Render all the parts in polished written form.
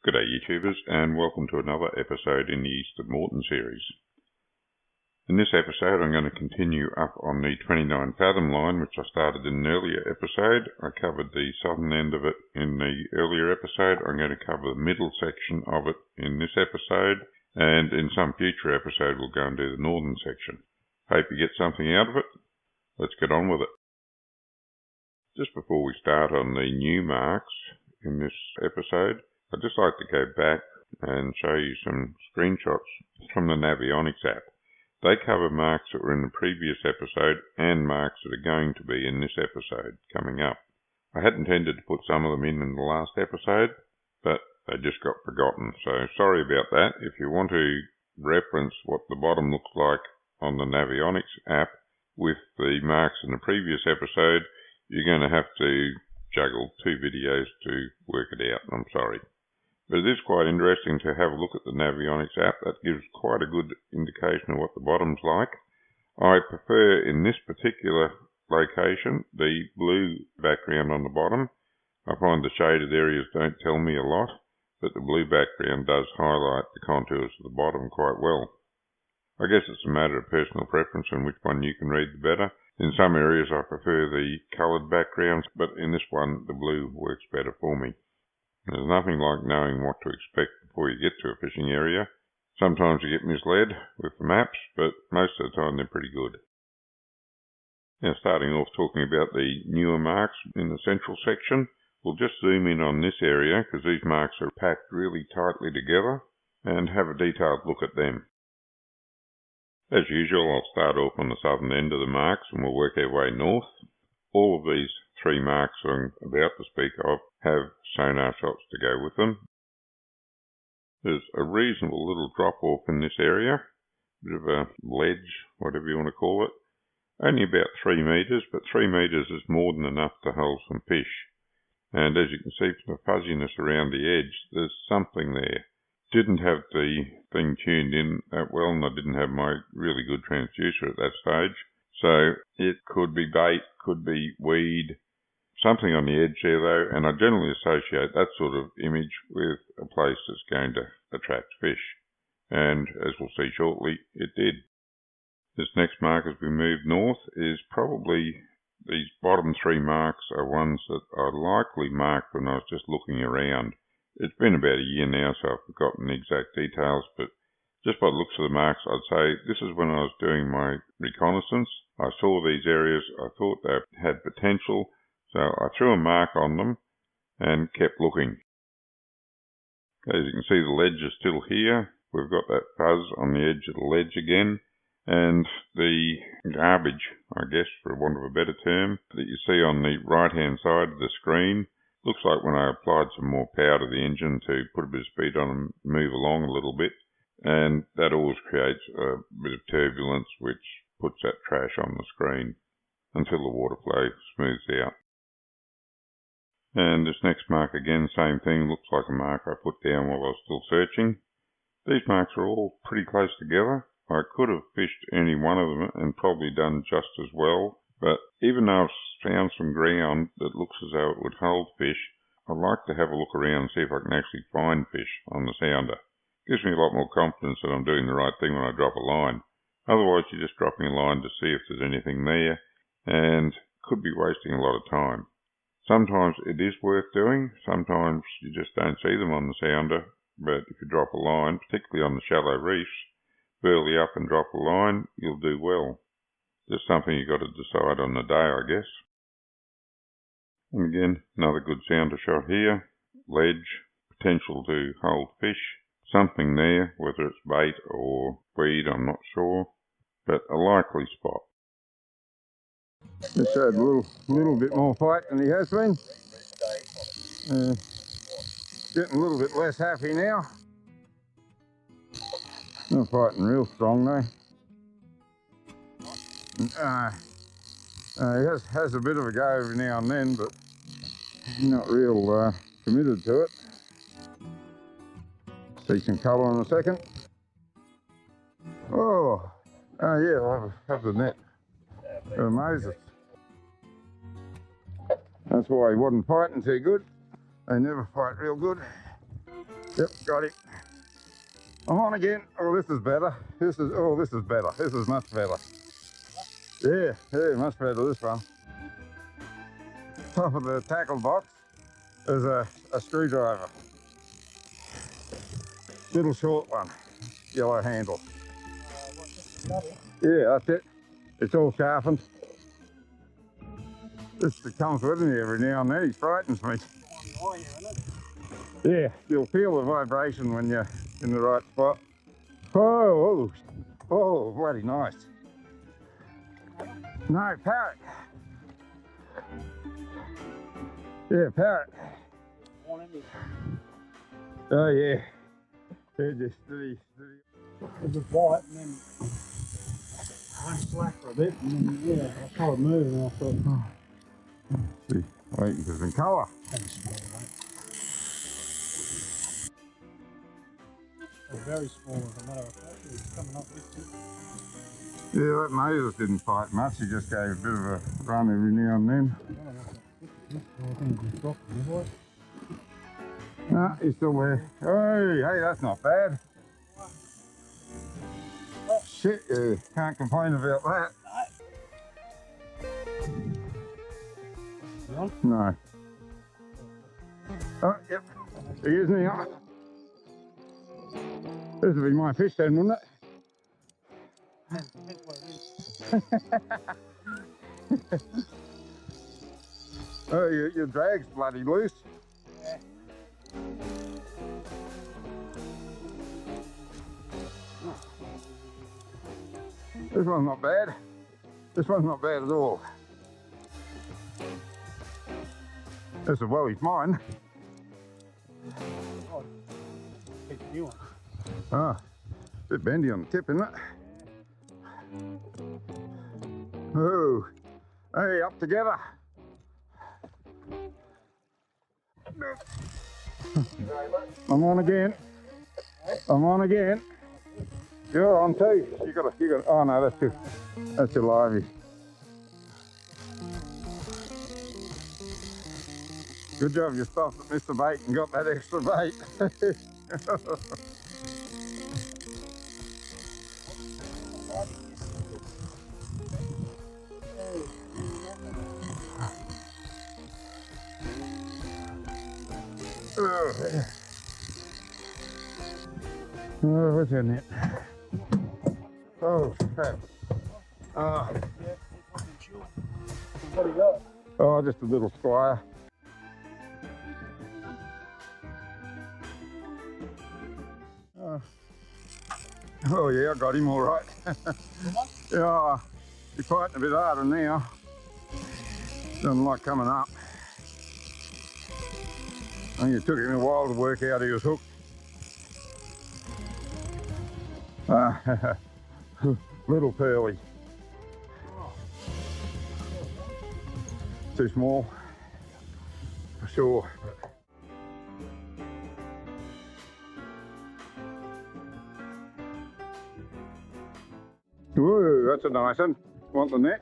G'day YouTubers, and welcome to another episode in the East of Moreton series. In this episode I'm going to continue up on the 29 Fathom line, which I started in an earlier episode. I covered the southern end of it in the earlier episode. I'm going to cover the middle section of it in this episode, and in some future episode we'll go and do the northern section. Hope you get something out of it. Let's get on with it. Just before we start on the new marks in this episode, I'd just like to go back and show you some screenshots from the Navionics app. They cover marks that were in the previous episode and marks that are going to be in this episode coming up. I had intended to put some of them in the last episode, but they just got forgotten, so sorry about that. If you want to reference what the bottom looks like on the Navionics app with the marks in the previous episode, you're going to have to juggle two videos to work it out. I'm sorry. But it is quite interesting to have a look at the Navionics app. That gives quite a good indication of what the bottom's like. I prefer, in this particular location, the blue background on the bottom. I find the shaded areas don't tell me a lot, but the blue background does highlight the contours of the bottom quite well. I guess it's a matter of personal preference and which one you can read the better. In some areas I prefer the coloured backgrounds, but in this one the blue works better for me. There's nothing like knowing what to expect before you get to a fishing area. Sometimes you get misled with the maps, but most of the time they're pretty good. Now, starting off talking about the newer marks in the central section, we'll just zoom in on this area because these marks are packed really tightly together, and have a detailed look at them. As usual, I'll start off on the southern end of the marks and we'll work our way north. All of these three marks I'm about to speak of have sonar shots to go with them. There's a reasonable little drop off in this area, bit of a ledge, whatever you want to call it. Only about 3 metres, but 3 metres is more than enough to hold some fish. And as you can see from the fuzziness around the edge, there's something there. Didn't have the thing tuned in that well, and I didn't have my really good transducer at that stage. So it could be bait, could be weed, something on the edge there though, and I generally associate that sort of image with a place that's going to attract fish. And as we'll see shortly, it did. This next mark as we move north is probably, these bottom 3 marks are ones that I likely marked when I was just looking around. It's been about a year now, so I've forgotten the exact details, but just by the looks of the marks, I'd say this is when I was doing my reconnaissance. I saw these areas, I thought they had potential, so I threw a mark on them and kept looking. As you can see, the ledge is still here. We've got that fuzz on the edge of the ledge again, and the garbage, I guess, for want of a better term, that you see on the right-hand side of the screen. Looks like when I applied some more power to the engine to put a bit of speed on and move along a little bit, and that always creates a bit of turbulence which puts that trash on the screen until the water flow smooths out. And this next mark again, same thing, looks like a mark I put down while I was still searching. These marks are all pretty close together. I could have fished any one of them and probably done just as well, but even though I've found some ground that looks as though it would hold fish, I like to have a look around and see if I can actually find fish on the sounder. Gives me a lot more confidence that I'm doing the right thing when I drop a line. Otherwise you're just dropping a line to see if there's anything there, and could be wasting a lot of time. Sometimes it is worth doing, sometimes you just don't see them on the sounder, but if you drop a line, particularly on the shallow reefs, burley up and drop a line, you'll do well. Just something you've got to decide on the day, I guess. And again, another good sounder shot here. Ledge, potential to hold fish. Something there, whether it's bait or weed, I'm not sure, but a likely spot. Just had a little bit more fight than he has been. Getting a little bit less happy now. Not fighting real strong though. He has a bit of a go every now and then, but not real committed to it. See some colour in a second. Oh yeah, I'll have the net. Moses. That's why he wasn't fighting too good. They never fight real good. Yep, got him. I'm on again. Oh, this is better. This is better. This is much better. Yeah, much better, this one. Top of the tackle box is a screwdriver. Little short one, yellow handle. Yeah, that's it. It's all sharpened. This comes with me every now and then. He frightens me. Yeah, you'll feel the vibration when you're in the right spot. Oh, bloody nice. No, parrot. Yeah, parrot. Oh yeah. They're just steady. It was bite and then went slack for a bit and then yeah, I started moving and I thought, oh. See, waiting for some colour. Very small as a matter of fact. It's coming up with it. Yeah, that Moses didn't fight much. He just gave a bit of a run every now and then. No, he's still there. Hey, that's not bad. Shit, yeah, can't complain about that. No. Oh, yep. He is now. This would be my fish then, wouldn't it? Oh, your drag's bloody loose. Yeah. This one's not bad. This one's not bad at all. This is well, he's mine. Oh, it's a new one. Ah, bit bendy on the tip, isn't it? Oh, hey, up together. I'm on again. I'm on again. You're on too. You got. Oh no, that's your livey. Good job you stopped at Mr. Bait and got that extra bait. Oh, what's in it? Oh, crap. What do you got? Oh, just a little squire. Oh yeah, I got him all right. Yeah, he's fighting a bit harder now. Doesn't like coming up. I think it took him a while to work out he was hooked. Little pearly. Too small, for sure. Whoa, that's a nice one. Want the net?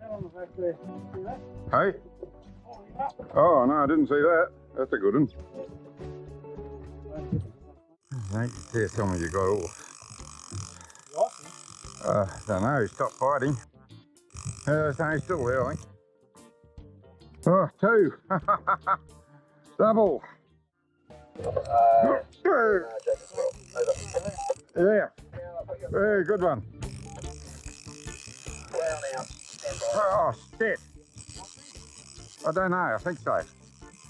That on the back there. See that? Hey? Oh, yeah. Oh no, I didn't see that. That's a good one. I think you tell me you got all. Don't know, he stopped fighting. So he's still there, I think. Oh, two. Double. Yeah. Very good one. Oh, shit. I don't know, I think so.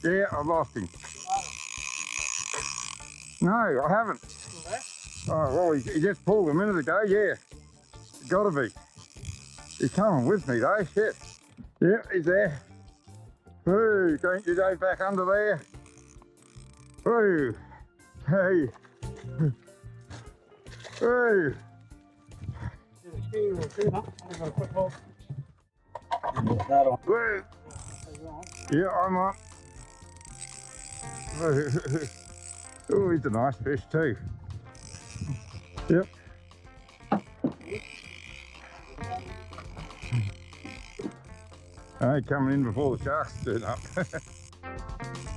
Yeah, I've lost him. No, I haven't. Oh, well, he just pulled a minute ago, yeah. Gotta be. He's coming with me though, shit. Yeah, he's there. Ooh, don't you go back under there. Ooh, hey. Ooh. Ooh. Yeah, I'm on. Oh, he's a nice fish too. Yep. Hey, coming in before the sharks turn up.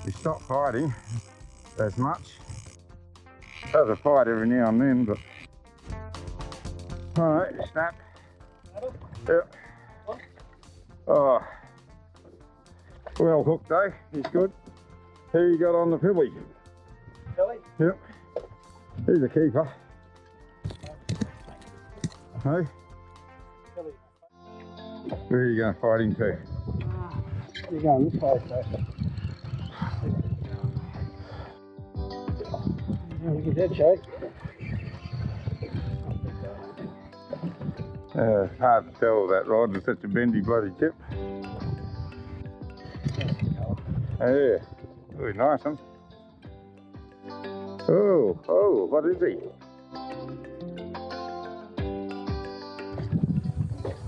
He stopped fighting as much. Has a fight every now and then, but... Alright, snap. Yep. Oh. Well hooked, eh? He's good. Who you got on the filly? Billy? Yep. He's a keeper. Hey? Billy. Where are you going to fight him to? You're going this way, so. Look at that shake. It's hard to tell that rod with such a bendy bloody tip. Yeah, really nice one. Oh, what is he?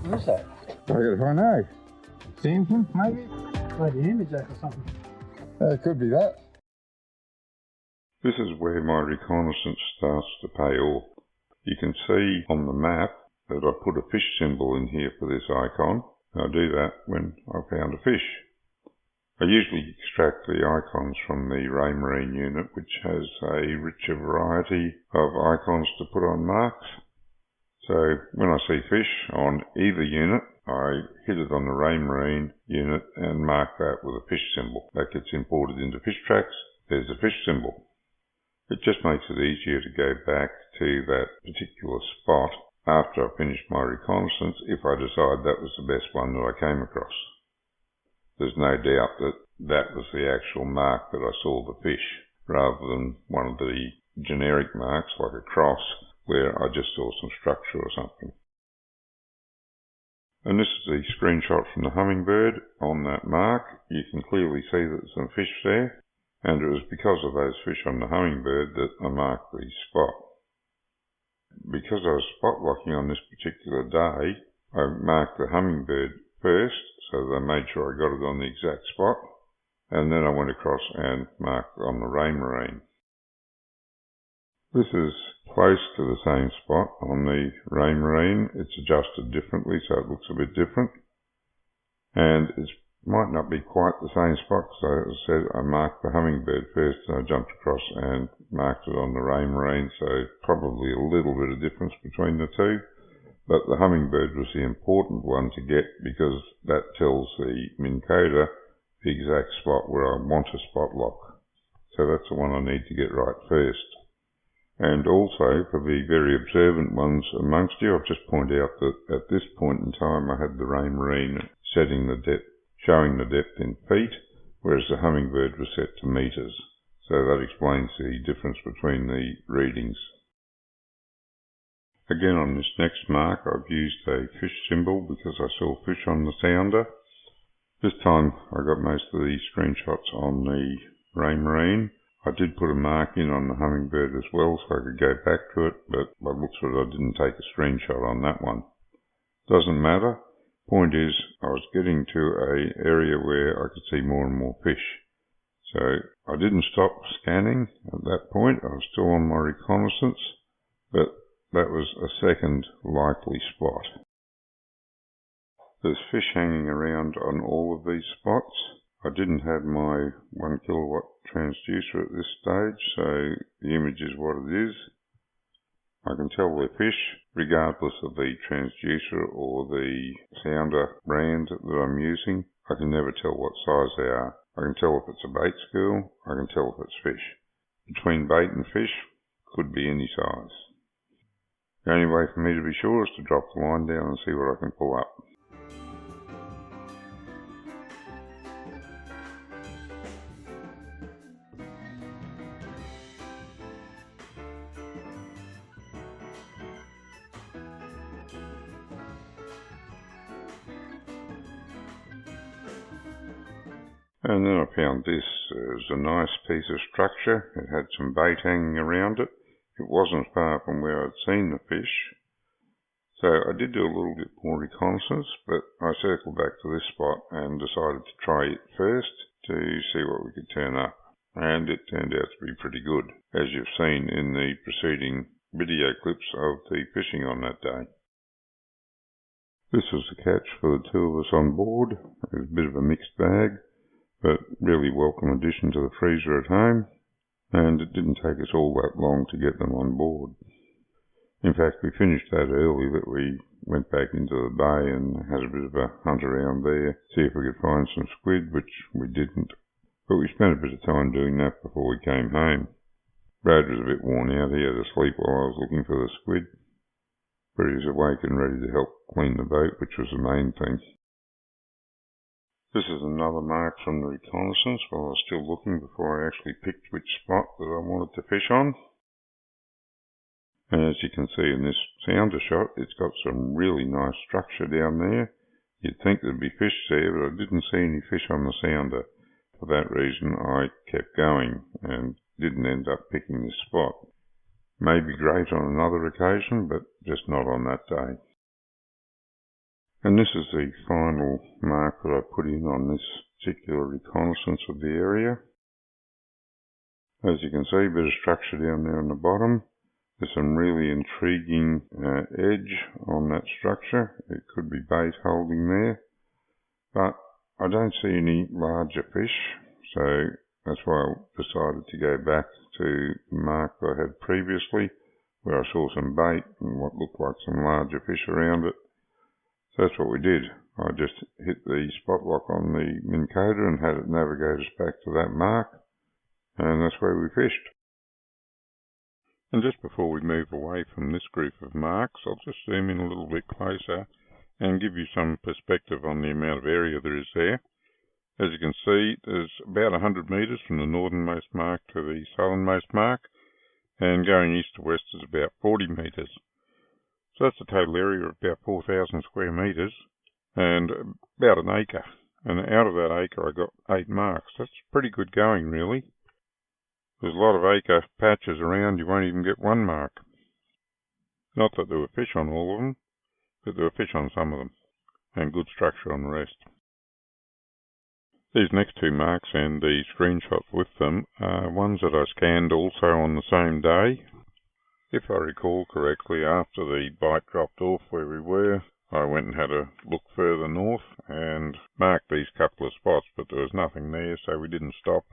What is that? I gotta find out. Samson, maybe? Maybe amberjack or something. It could be that. This is where my reconnaissance starts to pay off. You can see on the map that I put a fish symbol in here for this icon. I do that when I found a fish. I usually extract the icons from the Ray Marine unit, which has a richer variety of icons to put on marks. So when I see fish on either unit, I hit it on the Ray Marine unit and mark that with a fish symbol. That gets imported into fish tracks. There's a fish symbol. It just makes it easier to go back to that particular spot after I finish my reconnaissance if I decide that was the best one that I came across. There's no doubt that that was the actual mark that I saw the fish, rather than one of the generic marks like a cross where I just saw some structure or something. And this is the screenshot from the hummingbird on that mark. You can clearly see that there's some fish there, and it was because of those fish on the hummingbird that I marked the spot. Because I was spot locking on this particular day, I marked the hummingbird first, so that I made sure I got it on the exact spot, and then I went across and marked on the Ray Marine. This is close to the same spot on the Ray Marine. It's adjusted differently, so it looks a bit different. And it might not be quite the same spot, because as I said, I marked the hummingbird first, and I jumped across and marked it on the Ray Marine, so probably a little bit of difference between the two. But the hummingbird was the important one to get, because that tells the Minn Kota the exact spot where I want to spot lock. So that's the one I need to get right first. And also, for the very observant ones amongst you, I'll just point out that at this point in time I had the Ray Marine setting the depth, showing the depth in feet, whereas the hummingbird was set to meters. So that explains the difference between the readings. Again, on this next mark, I've used a fish symbol because I saw fish on the sounder. This time I got most of the screenshots on the Ray Marine. I did put a mark in on the hummingbird as well so I could go back to it, but by the looks of it I didn't take a screenshot on that one. Doesn't matter. Point is, I was getting to an area where I could see more and more fish. So I didn't stop scanning at that point. I was still on my reconnaissance, but that was a second likely spot. There's fish hanging around on all of these spots. I didn't have my 1 kilowatt transducer at this stage, so the image is what it is. I can tell they're fish, regardless of the transducer or the sounder brand that I'm using. I can never tell what size they are. I can tell if it's a bait school, I can tell if it's fish. Between bait and fish, could be any size. The only way for me to be sure is to drop the line down and see what I can pull up. And then I found this. It was a nice piece of structure. It had some bait hanging around it. It wasn't far from where I'd seen the fish. So I did do a little bit more reconnaissance, but I circled back to this spot and decided to try it first to see what we could turn up. And it turned out to be pretty good, as you've seen in the preceding video clips of the fishing on that day. This was the catch for the two of us on board. It was a bit of a mixed bag, but really welcome addition to the freezer at home. and it didn't take us all that long to get them on board. In fact, we finished that early, but we went back into the bay and had a bit of a hunt around there, see if we could find some squid, which we didn't. But we spent a bit of time doing that before we came home. Brad was a bit worn out. He had to sleep while I was looking for the squid, but he was awake and ready to help clean the boat, which was the main thing. This is another mark from the reconnaissance while I was still looking before I actually picked which spot that I wanted to fish on. And as you can see in this sounder shot, it's got some really nice structure down there. You'd think there'd be fish there, but I didn't see any fish on the sounder. For that reason, I kept going and didn't end up picking this spot. May be great on another occasion, but just not on that day. And this is the final mark that I put in on this particular reconnaissance of the area. As you can see, a bit of structure down there on the bottom. There's some really intriguing edge on that structure. It could be bait holding there, but I don't see any larger fish, so that's why I decided to go back to the mark that I had previously, where I saw some bait and what looked like some larger fish around it. So that's what we did. I just hit the spot lock on the Minn Kota and had it navigate us back to that mark, and that's where we fished. And just before we move away from this group of marks, I'll just zoom in a little bit closer and give you some perspective on the amount of area there is there. As you can see, there's about 100 metres from the northernmost mark to the southernmost mark, and going east to west is about 40 metres. So that's a total area of about 4,000 square metres and about an acre. And out of that acre I got 8 marks. That's pretty good going, really. There's a lot of acre patches around, you won't even get 1 mark. Not that there were fish on all of them, but there were fish on some of them, and good structure on the rest. These next 2 marks and the screenshots with them are ones that I scanned also on the same day. If I recall correctly, after the bite dropped off where we were, I went and had a look further north and marked these couple of spots, but there was nothing there, so we didn't stop.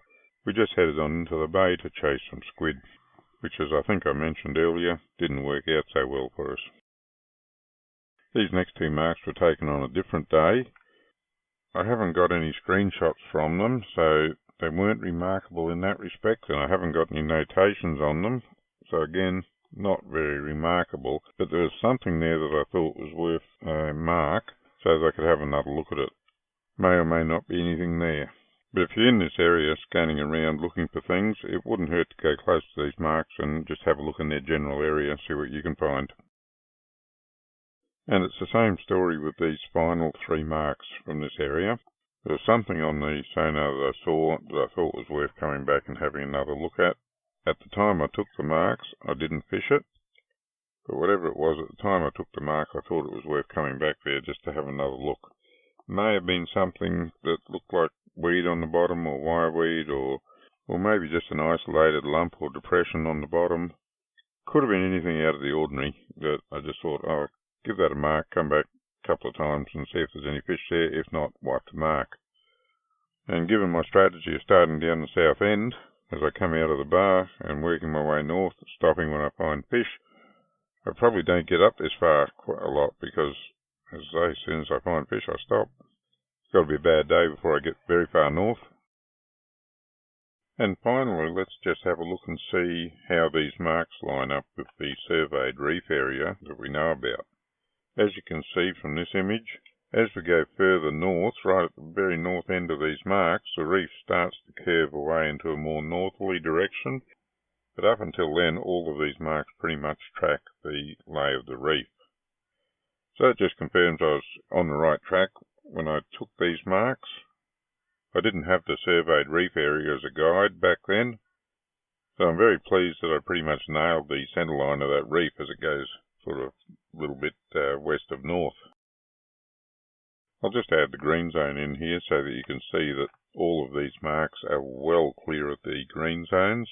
We just headed on into the bay to chase some squid, which, as I think I mentioned earlier, didn't work out so well for us. These next 2 marks were taken on a different day. I haven't got any screenshots from them, so they weren't remarkable in that respect, and I haven't got any notations on them, so again, not very remarkable, but there was something there that I thought was worth a mark, so that I could have another look at it. May or may not be anything there. But if you're in this area scanning around looking for things, it wouldn't hurt to go close to these marks and just have a look in their general area and see what you can find. And it's the same story with these final 3 marks from this area. There was something on the sonar that I saw that I thought was worth coming back and having another look at. At the time I took the marks, I didn't fish it, but whatever it was, at the time I took the mark, I thought it was worth coming back there just to have another look. May have been something that looked like weed on the bottom, or wireweed, or maybe just an isolated lump or depression on the bottom. Could have been anything out of the ordinary, that I just thought, oh, give that a mark, come back a couple of times and see if there's any fish there. If not, wipe the mark. And given my strategy of starting down the south end, as I come out of the bar and working my way north, stopping when I find fish, I probably don't get up this far quite a lot, because as soon as I find fish, I stop. It's got to be a bad day before I get very far north. And finally, let's just have a look and see how these marks line up with the surveyed reef area that we know about. As you can see from this image, as we go further north, right at the very north end of these marks, the reef starts to curve away into a more northerly direction, but up until then, all of these marks pretty much track the lay of the reef. So it just confirms I was on the right track when I took these marks. I didn't have the surveyed reef area as a guide back then, so I'm very pleased that I pretty much nailed the centre line of that reef as it goes sort of a little bit west of north. I'll just add the green zone in here so that you can see that all of these marks are well clear of the green zones.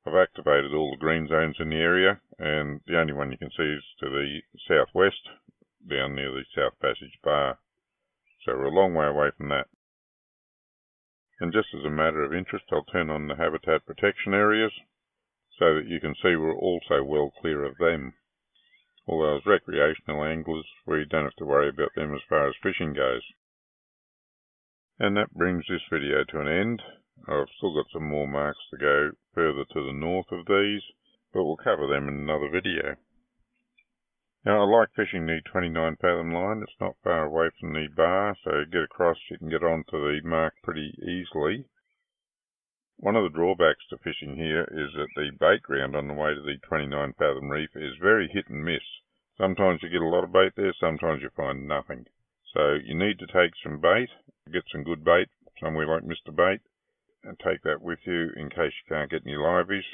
I've activated all the green zones in the area, and the only one you can see is to the southwest, down near the South Passage Bar. So we're a long way away from that. And just as a matter of interest, I'll turn on the habitat protection areas so that you can see we're also well clear of them. Although as recreational anglers, we don't have to worry about them as far as fishing goes. And that brings this video to an end. I've still got some more marks to go further to the north of these, but we'll cover them in another video. Now, I like fishing the 29 fathom line. It's not far away from the bar, so you get across, you can get onto the mark pretty easily. One of the drawbacks to fishing here is that the bait ground on the way to the 29 fathom reef is very hit and miss. Sometimes you get a lot of bait there, sometimes you find nothing. So you need to take some bait, get some good bait somewhere like Mr. Bait, and take that with you in case you can't get any liveys.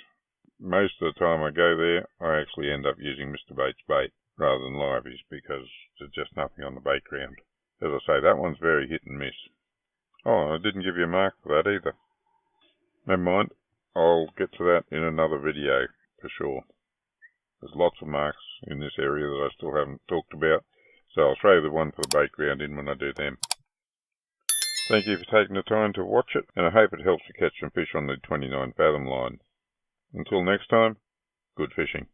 Most of the time I go there, I actually end up using Mr. Bait's bait rather than liveys because there's just nothing on the bait ground. As I say, that one's very hit and miss. Oh, I didn't give you a mark for that either. Never mind, I'll get to that in another video for sure. There's lots of marks in this area that I still haven't talked about, so I'll throw the one for the bait ground in when I do them. Thank you for taking the time to watch it, and I hope it helps you catch some fish on the 29 fathom line. Until next time, good fishing.